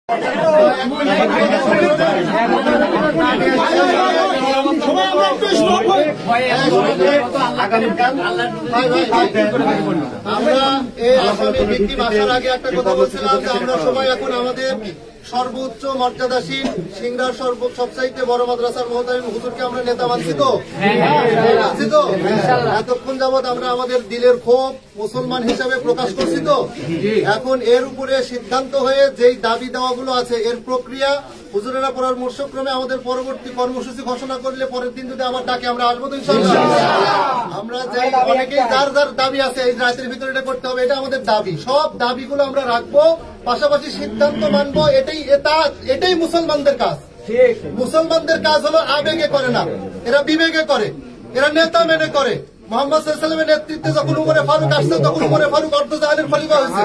আমরা এই আসামি ভিকটিম আসার আগে একটা কথা বলছিলাম যে আমরা সবাই এখন আমাদের সর্বোচ্চ মর্যাদাসীন সিংড়ার সবচাইতে বড় মাদ্রাসার মহতামিম হুজুরকে আমরা নেতা মানছি তো এতক্ষণ যাবৎ আমরা আমাদের দিলের ক্ষোভ মুসলমান হিসাবে প্রকাশ করছি তো। এখন এর উপরে সিদ্ধান্ত হয়ে যেই দাবি দেওয়াগুলো আছে এর প্রক্রিয়া হুজুরেরা পরামর্শক্রমে আমাদের পরবর্তী কর্মসূচি ঘোষণা করলে পরের দিন যদি আমার ডাকে আমরা আসবো তো ইনশাআল্লাহ। আমরা যে অনেকেই যার যার দাবি আছে এই রাতের ভিতরে এটা করতে হবে, এটা আমাদের দাবি। সব দাবিগুলো আমরা রাখবো, পাশাপাশি সিদ্ধান্ত মানবো। এটাই মুসলমানদের কাজ। মুসলমানদের কাজ হলো আবেগে করে না, এরা বিবেকে করে, এরা নেতা মেনে করে। মোহাম্মদ সাল্লাল্লাহু আলাইহি ওয়াসাল্লামের নেতৃত্বে যখন উমরে ফারুক আসছে তখন উমরে ফারুক অর্ধজাহানের খলিফা হয়েছে,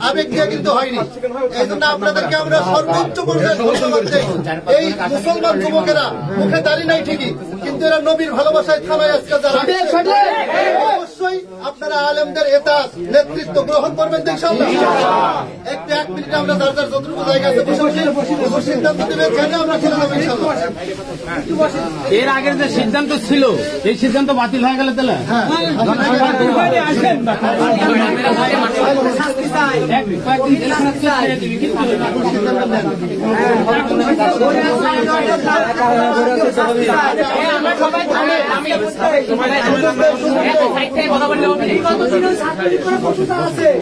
আবেগ দিয়ে কিন্তু হয়নি। এই জন্য আপনাদেরকে আমরা সর্বোচ্চ পর্যায়ে ধন্যবাদ দেই। এই মুসলমান যুবকেরা মুখে দাড়ি নাই ঠিকই, কিন্তু এরা নবীর ভালোবাসায় থানায় আজকে যারা অবশ্যই আপনারা আলেমদের এতাত নেতৃত্ব গ্রহণ করবেন ইনশাআল্লাহ। এক মিনিটে আমরা যার যার যতটুকু জায়গা আছে বসে সিদ্ধান্ত দেবেন, জেনে আমরা চলে যাবো ইনশাআল্লাহ। এর আগের যে সিদ্ধান্ত ছিল এই সিদ্ধান্ত বাতিল হয়ে গেল তাহলে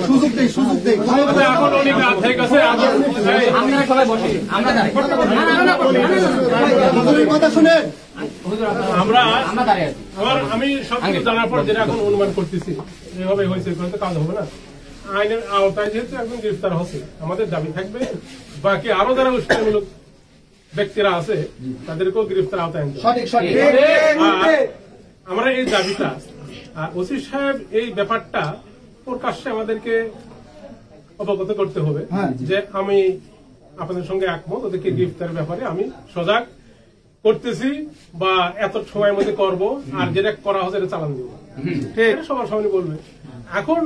সুযোগ দেই কথা শুনেন। আমি সবকিছু জানার পর যেটা এখন অনুমান করতেছি এভাবে হয়েছে, কাজ হবে না। আইনের আওতায় যেহেতু একজন গ্রেফতার হচ্ছে, আমাদের দাবি থাকবে বাকি আরো যারা উস্কানিমূলক ব্যক্তিরা আছে তাদেরকেও গ্রেফতার আওতায় আনতে হবে। আমরা এই দাবিটা ওসি সাহেব এই ব্যাপারটা প্রকাশ্যে আমাদেরকে অবগত করতে হবে যে আমি আপনাদের সঙ্গে একমত, ওদেরকে গ্রেফতারের ব্যাপারে আমি সজাগ করতেছি বা এত সময়ের মধ্যে করব, আর যেটা করা হচ্ছে এটা চালান দিব, ঠিক সবার সামনে বলবে। এখন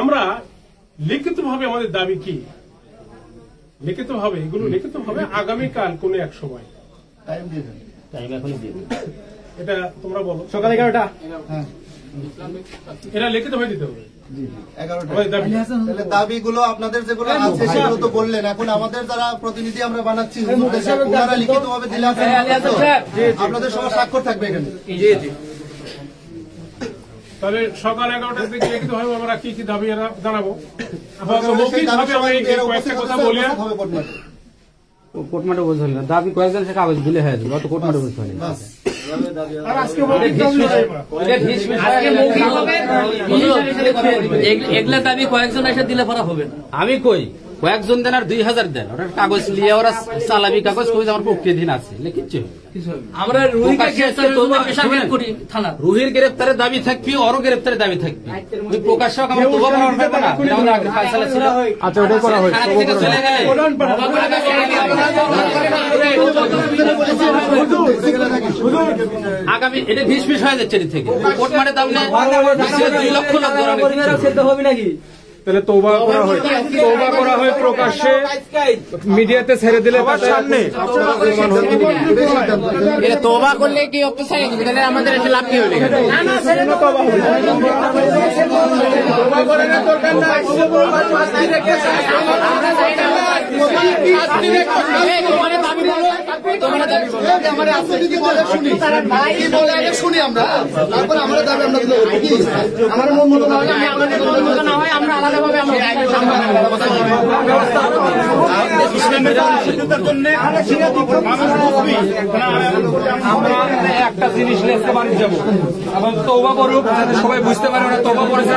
আমরা লিখিত ভাবে আমাদের দাবি কি, লিখিত ভাবে এগুলো লিখিত ভাবে আগামীকাল কোন এক সময় এটা তোমরা বলো সকাল 11টা এটা লিখিত ভাবে দিতে হবে। দাবিগুলো আপনাদের যেগুলো আছে সেগুলো তো বললেন, এখন আমাদের যারা প্রতিনিধি আমরা বানাচ্ছি ওনারা লিখিত ভাবে দিলে আপনাদের সবার স্বাক্ষর থাকবে এখানে। তাহলে সকাল 11টার দিকে লিখিত ভাবে আমরা কি কি দাবি জানাবো। কোর্টমার্টে বলতে হলে দাবি কয়েকজন সে কাগজ দিলে হয়ে যাবে, অত কোর্টমার্টে বলতে হলে এগুলা দাবি কয়েকজন এসে দিলে পড়া হবে না। আমি কই কয়েকজন দেন আর 2000 দেন, ওটার কাগজ নিয়ে ওরা চালাবি কাগজ কই আমার প্রক্রিয়াধীন আছে লিখিত। আমরা রুহির গ্রেপ্তারের দাবি থাকবি, ওরও গ্রেপ্তারের দাবি থাকবি। ওই প্রকাশ্য আমার তোবা করার ব্যাপার না, আমাদের আগে ফায়সালা ছিল। আচ্ছা ওটাই করা হয়েছে। আগামী এটা 20 হয়ে যাচ্ছে থেকে কোর্ট মাঠে দাম নেই 2 লক্ষ লোক হবে নাকি। তাহলে তওবা করা হয় প্রকাশ্যে, মিডিয়াতে ছেড়ে দিলে তার সামনে তওবা করলে কি অপসাই তাহলে আমাদের এসে লাভ কি হবে? শুনি আমরা, তারপর আমরা দাবি আমরা না হয় আমরা আলাদাভাবে আমরা একটা জিনিস লেখতে পারি যাবো এবং তওবা করুক যাতে সবাই বুঝতে পারে ওরা তওবা করেছে।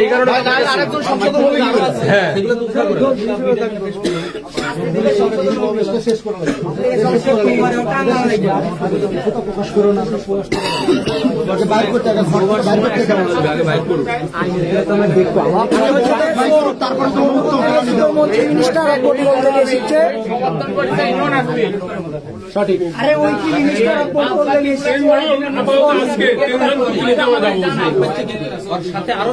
এই কারণে আরেকজন সংশোধন হবে। হ্যাঁ শেষ করো সঠিক। আরে ওই কি মিনিস্টার সাথে আরো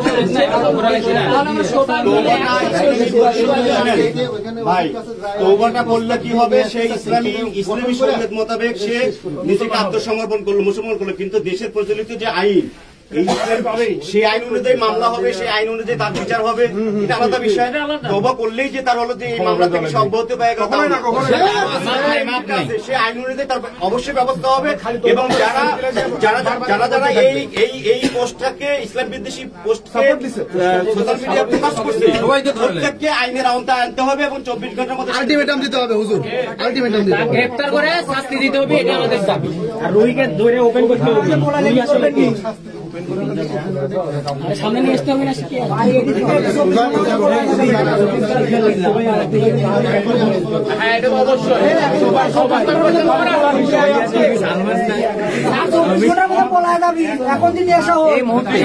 ভাই তওবাটা করলে কি হবে? সে ইসলামী শরীয়ত মোতাবেক সে নিজেকে আত্মসমর্পণ করলো, মুসলমান করলো, কিন্তু দেশের প্রচলিত যে আইন সেই আইন অনুযায়ী মামলা হবে, সেই আইন অনুযায়ী তার বিচার হবে, এটা আলাদা বিষয়। তওবা করলেই যে তার হলো যে এই মামলা থেকে সে অব্যাহতি পায় গেল, সে আইন অনুযায়ী তার অবশ্যই ব্যবস্থা হবে। এবং যারা যারা যারা যারা এই পোস্টটাকে ইসলাম বিদ্বেষী পোস্টকে সোশ্যাল মিডিয়া প্রকাশ করছে প্রত্যেককে আইনের আওতায় আনতে হবে এবং 24 ঘন্টার মধ্যে আলটিমেটাম দিতে হবে হুজুর, আলটিমেটাম দিতে হবে, গ্রেফতার করে শাস্তি দিতে হবে, এটা আমাদের দাবি। আর রুইকে ধরে ওপেন করতে হবে। সামনে নিয়ে আসতে হবে না এখন যদি আসা হয় এই মুহূর্তে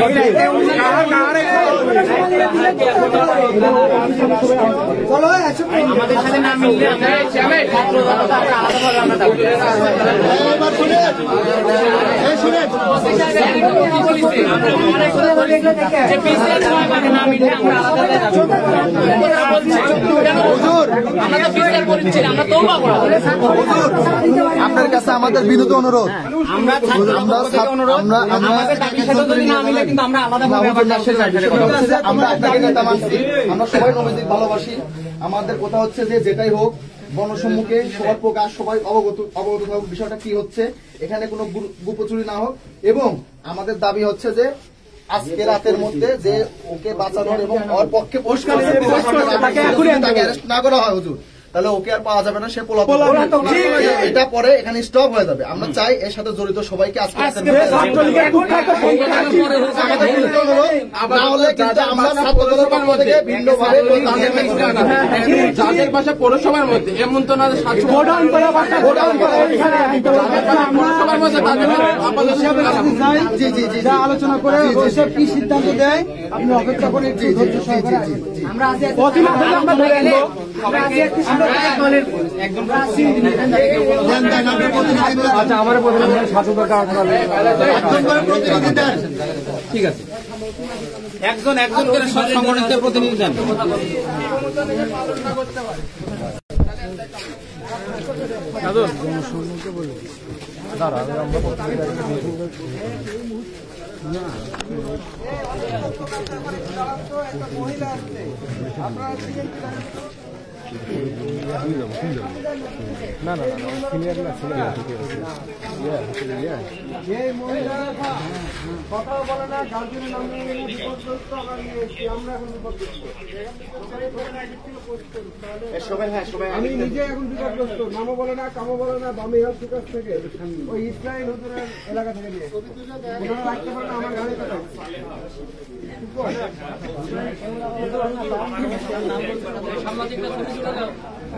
আমাদের সাথে না মিললে আমরা আপনার কাছে আমাদের বিনীত অনুরোধ, আমরা আপনাকে নেতা মানছি, আমরা সবাই নবীদের ভালোবাসি। আমাদের কথা হচ্ছে যে যেটাই হোক গণসম্মুখে সবার প্রকাশ, সবাই অবগত থাকুক বিষয়টা কি হচ্ছে, এখানে কোনো গুপচুরি না হোক। এবং আমাদের দাবি হচ্ছে যে আজকে রাতের মধ্যে যে ওকে বাঁচানোর এবং ওর পক্ষে তাকে অ্যারেস্ট না করা হয় হুজুর, তাহলে ওকে আর পাওয়া যাবে না, সে পলাতক। এটা পরে এখানে স্টপ হয়ে যাবে। আমরা চাই এর সাথে জড়িত সবাইকে আজকে না হলে কিন্তু আমরা ছাত্রদলের পক্ষ থেকে ভিন্নভাবে যাদের বাসা পৌরসভার মধ্যে এমন তো না আলোচনা করে ওইসব কি সিদ্ধান্ত দেয় আপনি অপেক্ষা করে আচ্ছা আমার ঠিক আছে, একজন করে সব সংগঠনের প্রতিনিধি দেন। না না না সিনিয়র না সিনিয়র কথা বলে না, গার্জেনের নাম বিপদগ্রস্ত আমরা এখন বিপদগ্রস্ত। আমি নিজে এখন বিপদগ্রস্ত, নামও বলে না, কামও বলে না, বামে হাত বিকাশ থেকে ওই ইসরায়েল হুজুরের এলাকা থেকে নিয়ে ওনারা রাখতে পারে না আমার গাড়িতে।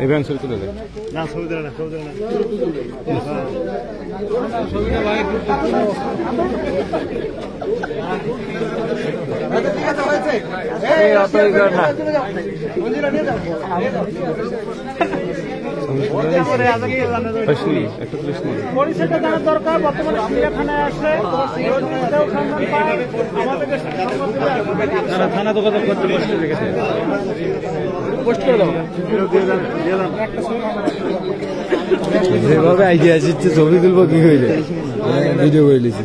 ইভেন্ট শুরু করে দেয় না ছবি দেয় না, ছবি দেয় না। পরিষেবা জানার দরকার। বর্তমানে সিরিয়া থানায় আসলে থানা যোগাযোগ করতে পোস্ট করে দাও। যেভাবে আইডিয়া আসছে ছবি তুলবো কি হয়ে যায়, ভিডিও করে নিয়েছি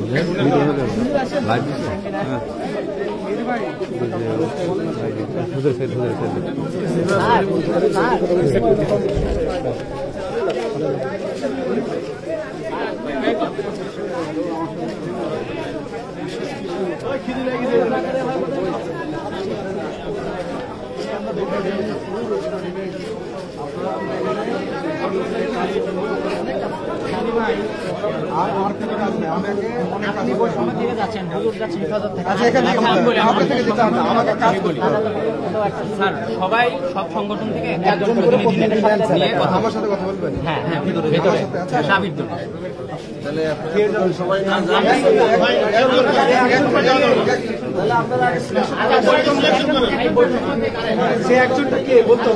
স্যার সবাই সব সংগঠন থেকে একজন প্রতিনিধি নিয়ে আমার সাথে কথা বলবেন। হ্যাঁ হ্যাঁ ভেতরে সাবির জন্য সে একজনটা কে বলতো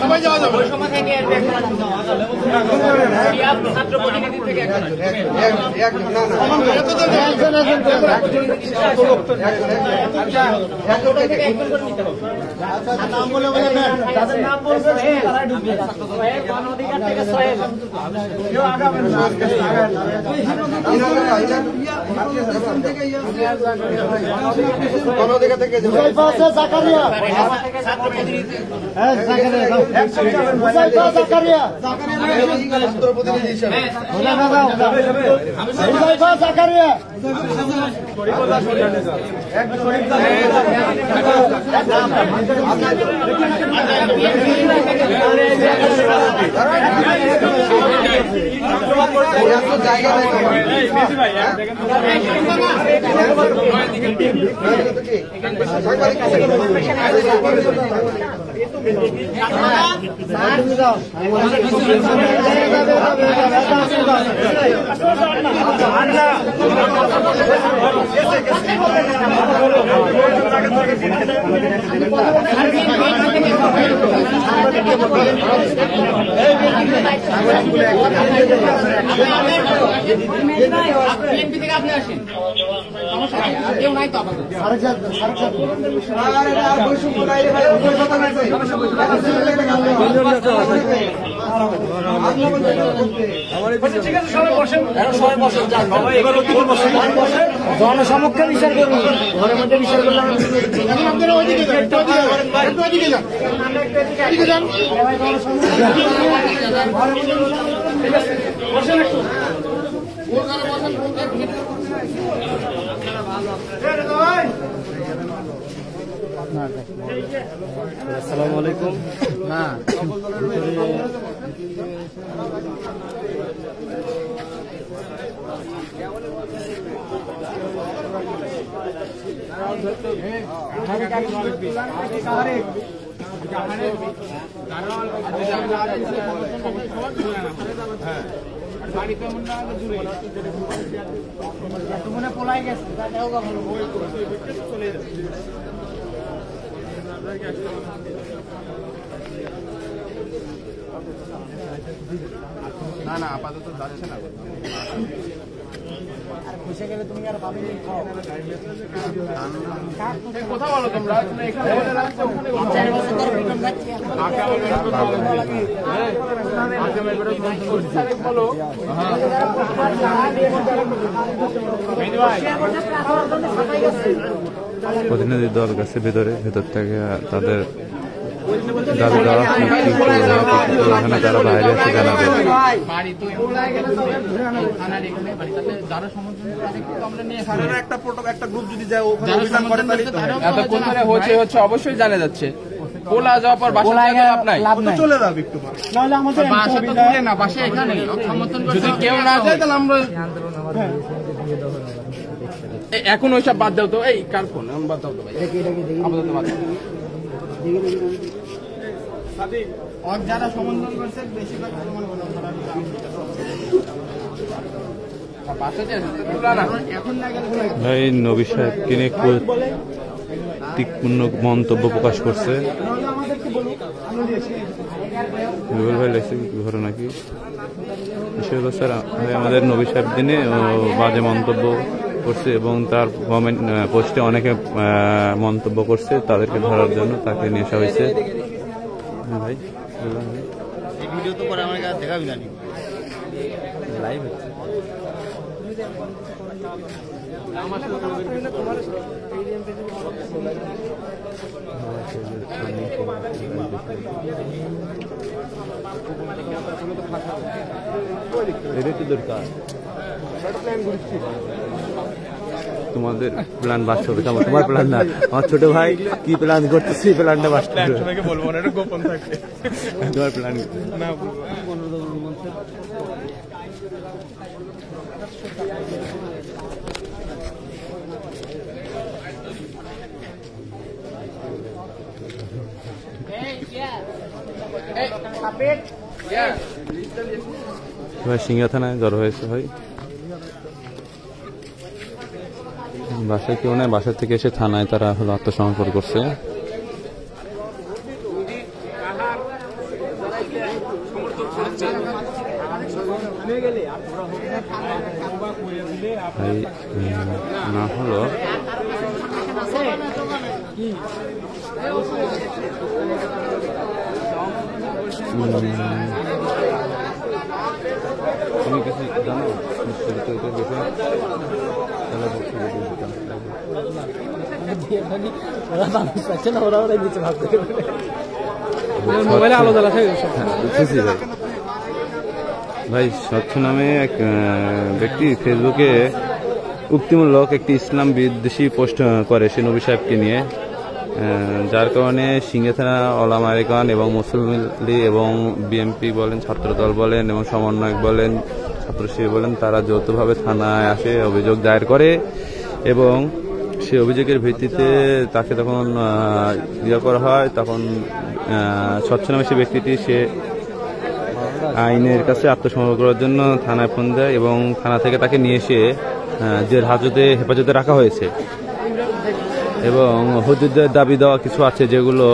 সবাই যাওয়া যাবে ওই সময় থেকে ছাত্র প্রতিনিধি থেকে নাম বলে বলে তাদের নাম বলবে তারাই ঢুকবে অধিকার থেকে সোহেল জনসমক্ষে বিচার করুন, ঘরের মধ্যে বিচার করলাম। আসসালামু আলাইকুম। না মনে পলাই গেছে না না আপাতত যাচ্ছে না। খুশে গেলে তুমি আর পাবে কথা বলো তোমরা প্রতিনিধি দল গেছে ভেতর থেকে তাদের দাবি দেওয়া এখানে তারা বাইরে এসে জানাবে। একটা গ্রুপ যদি যায় ওখানে অভিযান করে এতক্ষণ ধরে হচ্ছে অবশ্যই জানা যাচ্ছে। পোলা যাওয়ার পর বাসায় লাভ নাই, চলে যাবে একটু নাহলে আমাদের বাসা তো দূরে না, বাসা এখানে। যদি কেউ না যায় তাহলে আমরা এখন ওইসব বাদ দাও তো। এই কার ফোন বাদ দাও তো ভাই, আপাতত বাদ দাও। যারা সমন্বয় করছে বেশিরভাগ ভাই নবী সাহেবকে নিয়ে কৌতুকপূর্ণ মন্তব্য প্রকাশ করছে। রুবেল ভাই লাগছে কি ঘটনা কি বিষয় হলো স্যার, আমাদের নবী সাহেব দিনে বাজে মন্তব্য করছে এবং তার কমেন্ট পোস্টে অনেকে মন্তব্য করছে, তাদেরকে ধরার জন্য তাকে নিয়ে আসা হয়েছে। ভাই এই ভিডিও তো পরে আমার কাছে দেখাবি না, লাইভ হচ্ছে। এটাই তো দরকার। তোমাদের প্ল্যান বাস্তব হবে, তোমার প্ল্যান না। আমার ছোট ভাই কি প্ল্যান করতেছি, প্ল্যানটা বাস্তব বলবো না, এটা গোপন থাকবে। তোমার প্ল্যান না ভাই সিংহা থানায় জড়ো হয়েছে ভাই, বাসায় কেউ নাই, বাসা থেকে এসে থানায় তারা হলো আত্মসমর্পণ করছে। না হলো তুমি কিছু জানো মোবাইলে আলো জ্বালা ভাই স্বচ্ছ নামে এক ব্যক্তি ফেসবুকে উক্তিমূলক একটি ইসলাম বিদ্বেষী পোস্ট করে সে নবী সাহেবকে নিয়ে, যার কারণে সিংহে থানা ওলামা আরিকান এবং মুসলিম লীগ এবং বিএনপি বলেন, ছাত্রদল বলেন এবং সমন্বয়ক বলেন, ছাত্রশিবির বলেন, তারা যৌথভাবে থানায় আসে, অভিযোগ দায়ের করে এবং সেই অভিযোগের ভিত্তিতে তাকে তখন ইয়ে করা হয়। তখন স্বচ্ছ নামে সে ব্যক্তিটি সে আইনের কাছে আত্মসমর্পণ করার জন্য থানায় ফোন দেয় এবং থানা থেকে তাকে নিয়ে এসে জেল হাজতে হেফাজতে রাখা হয়েছে এবং হুজুরদের দাবি দেওয়া কিছু আছে যেগুলো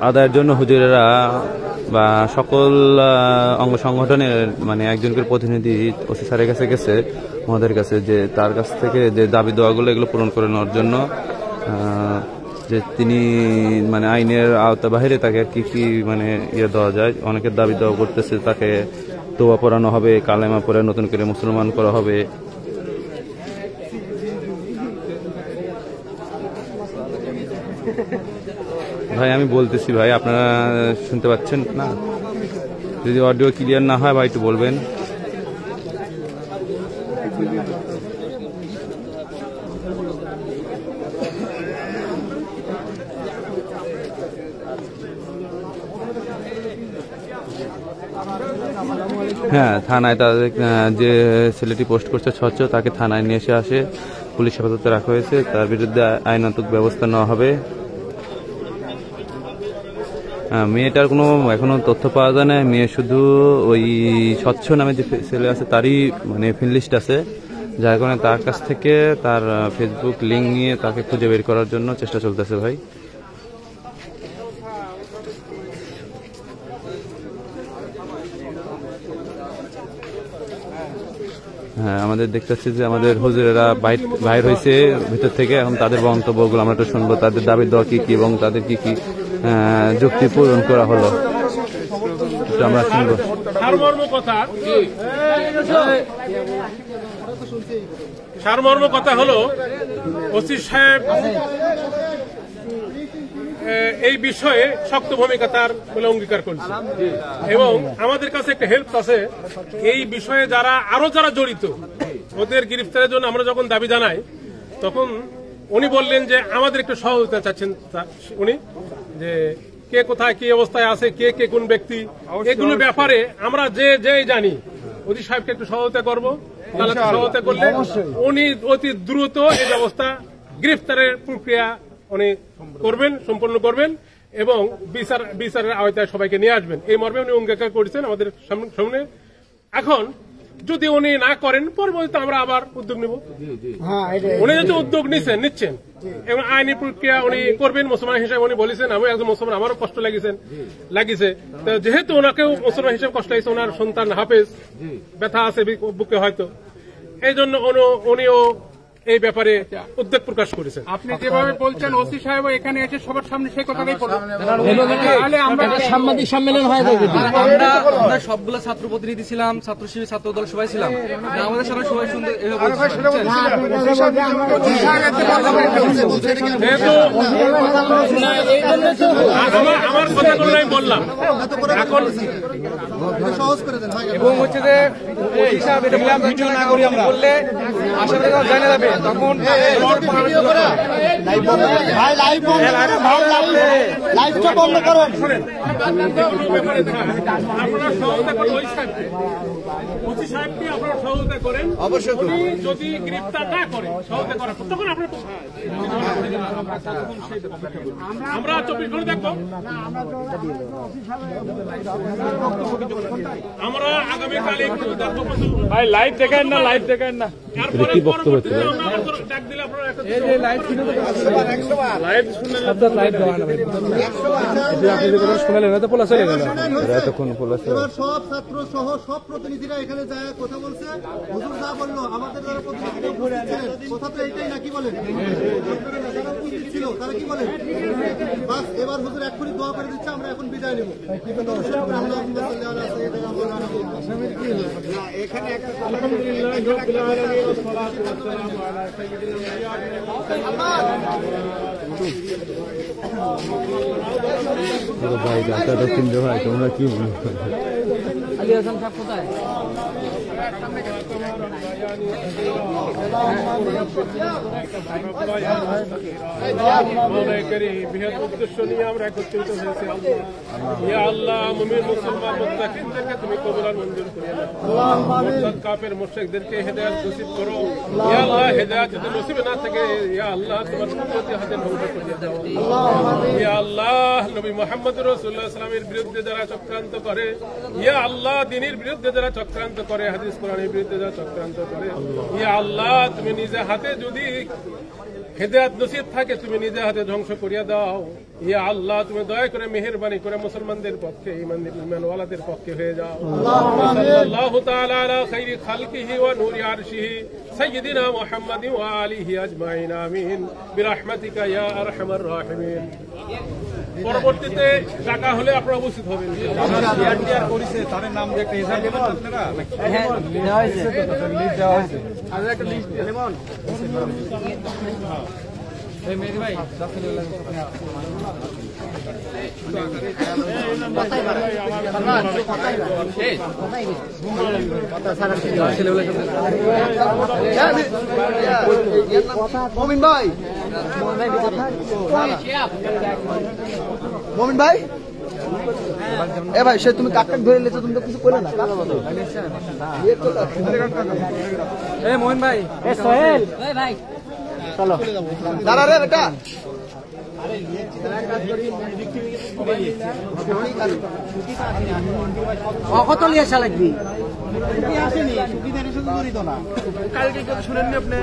আদায়ের জন্য হুজুরেরা বা সকল অঙ্গ সংগঠনের মানে একজন করে প্রতিনিধি ওসি স্যারের কাছে গেছে, আমাদের কাছে, যে তার কাছ থেকে যে দাবি দেওয়াগুলো এগুলো পূরণ করে নেওয়ার জন্য, যে তিনি মানে আইনের আওতা বাহিরে তাকে কি কি মানে ইয়ে দেওয়া যায়। অনেকের দাবি দেওয়া করতেছে তাকে তোবা পড়ানো হবে, কালেমা পড়ে নতুন করে মুসলমান করা হবে। ভাই আমি বলতেছি ভাই, আপনারা শুনতে পাচ্ছেন না? যদি অডিও ক্লিয়ার না হয় ভাই একটু বলবেন। হ্যাঁ, থানায় তাদের যে ছেলেটি পোস্ট করছে স্বচ্ছ, তাকে থানায় নিয়ে আসে, পুলিশ হেফাজতে রাখা হয়েছে, তার বিরুদ্ধে আইনানুগ ব্যবস্থা নেওয়া হবে। মেয়েটার কোনো এখনো তথ্য পাওয়া যায় না, মেয়ে শুধু ওই স্বচ্ছ নামে যে ছেলে আছে তারই মানে ফ্রেন্ড লিস্ট আছে, যার কারণে তার কাছ থেকে তার ফেসবুক লিঙ্ক নিয়ে তাকে খুঁজে বের করার জন্য চেষ্টা চলতেছে ভাই। হ্যাঁ, আমাদের দেখতে পাচ্ছি যে আমাদের হুজুরেরা বাইর হয়েছে ভিতর থেকে, এখন তাদের মন্তব্যগুলো আমরা একটু শুনবো, তাদের দাবি দেওয়া কি কি এবং তাদের কি কি যুক্তি পূরণ করা হলো আমরা শুনবো। সারমর্ম কথা হলো ওসি সাহেব এই বিষয়ে শক্ত ভূমিকা তার বলে অঙ্গীকার করছে এবং আমাদের কাছে একটা হেল্প আছে এই বিষয়ে যারা জড়িত ওদের গ্রেফতারের জন্য আমরা যখন দাবি জানাই তখন উনি বললেন যে আমাদের একটু সহযোগিতা চাচ্ছেন উনি, যে কে কোথায় কি অবস্থায় আছে, কে কোন ব্যক্তি, এগুলো ব্যাপারে আমরা যে জানি ওসি সাহেবকে একটু সহযোগিতা করবো। তাহলে সহযোগিতা করলে উনি অতি দ্রুত এই ব্যবস্থা গ্রেফতারের প্রক্রিয়া উনি করবেন, সম্পন্ন করবেন এবং বিচারের আওতায় সবাইকে নিয়ে আসবেন, এই মর্মে উনি অঙ্গীকার করেছেন আমাদের সামনে। এখন যদি উনি না করেন পরবর্তীতে আমরা আবার উদ্যোগ নিব। উনি যদি উদ্যোগ নিচ্ছেন এবং আইনি প্রক্রিয়া উনি করবেন মুসলমান হিসেবে উনি বলেছেন, আমি একজন মুসলমান, আমারও কষ্ট লাগিছে, যেহেতু ওনাকেও মুসলমান হিসেবে কষ্ট লাগছে, ওনার সন্তান হাফেজ, ব্যথা আছে বুকে হয়তো, এই জন্য উনিও এই ব্যাপারে উদ্বেগ প্রকাশ করেছেন। আপনি যেভাবে বলছেন ওসি সাহেব এখানে এসে সবার সামনে সেই কথাটাই সাংবাদিক সম্মেলন হয়ে যাবে। আমরা সবগুলো ছাত্র প্রতিনিধি ছিলাম, ছাত্র শিবির, ছাত্র দল সবাই ছিলাম, আমাদের সামনে সবাই শুনতে আমার কথাগুলো আমি বললাম এখন এবং হচ্ছে যে ওসি সাহেব এটা ভিডিও না করি আমরা বললে আশা করি জানা যাবে, তখন ভাই লাইভ বন্ধ করেন, ভাই লাইভটা বন্ধ করেন। আপনারা সহযোগিতা করেন, ওই সাহেবকে, ওসি সাহেবকে আপনারা সহযোগিতা করেন। অবশ্যই উনি যদি গ্রেফতার না করে সহযোগিতা করেন তখন আপনারা আমরা 24 ঘন্টা দেখবো। আমরা আগামীকালে ভাই লাইভ দেখেন না, লাইভ দেখেন না। কি বক্তব্য ডাক দিলে আপনারা লাইভ শুনলেন, লাইভ দেওয়া না ভাই, আপনি যে কথা শুনলেন না তো পোলা চলে গেল। এবার সব ছাত্র সহ সব প্রতিনিধিরা এখানে যায় কথা বলছে। হুজুর যা বললো আমাদের যারা প্রতিনিধি কথা তো এইটাই নাকি বলেন, যারা উপস্থিত ছিল তারা কি বলেন? বাস এবার হুজুর এক্ষুনি দোয়া করে দিচ্ছে, আমরা এখন বিদায় নেব। ভাই ডাক্তারটা চিনতে ভাই, তোমরা কি মনে করো? আলী হাসান সাহেব কোথায়? বৃহৎ উদ্দেশ্য নিয়ে আমরা একত্রিত হয়েছি। ইয়া আল্লাহ, মুমিন মুসলমান মুত্তাকিনদেরকে তুমি কবুল আর মঞ্জুর করে নাও। মুরতাদ কাফের মুশরিকদেরকে হেদায়েত নসিব করো। ইয়া আল্লাহ, হেদায়েত যদি নসিব না থাকে ইয়া আল্লাহ তোমার কুদরতি হাতে ধ্বংস করে দাও। ইয়া আল্লাহ, নবী মুহাম্মদ রাসূলুল্লাহ সাল্লাল্লাহু আলাইহি ওয়াসাল্লামের বিরুদ্ধে যারা চক্রান্ত করে, ইয়া আল্লাহ দ্বীনের বিরুদ্ধে যারা চক্রান্ত করে, হাদিস কোরআনের বিরুদ্ধে যারা চক্রান্ত করে, ইয়া আল্লাহ তুমি নিজে হাতে যদি হেদায়েত নসিব থাকে তুমি নিজে হাতে ধ্বংস করিয়া দাও। ইয়া আল্লাহ, তুমি দয়া করে মেহেরবানি করে মুসলমানদের পক্ষে, ঈমানওয়ালাদের পক্ষে হয়ে যাও। সাল্লাল্লাহু তাআলা আলা খাইরি খালকিহি ওয়া নূরি আরশিহি সাইয়্যিদিনা মুহাম্মাদিন ওয়া আলিহি আজমাইন, আমিন বিরহমাতিকা ইয়া আরহামার রাহিমিন। পরবর্তীতে ডাকা হলে আপনারা উপস্থিত হবেন। তাদের নাম যে একটা হিসাব দেবেন আপনারা? হ্যাঁ, দেওয়া হয়েছে। লিস্ট দেওয়া হয়েছে। আর একটা লিস্ট লেমন এই মেরি ভাই মমিন ভাই, মমিন ভাই, এ ভাই সে তুমি কাক ধরে লেছো, তুমি তো কিছু করলে না। এই মোহন ভাই, এ সোহেল, এই ভাই চলো দাঁড়া রে বেটা। কত লিয়ে আসা লাগবি? কালকে শুনেননি আপনি?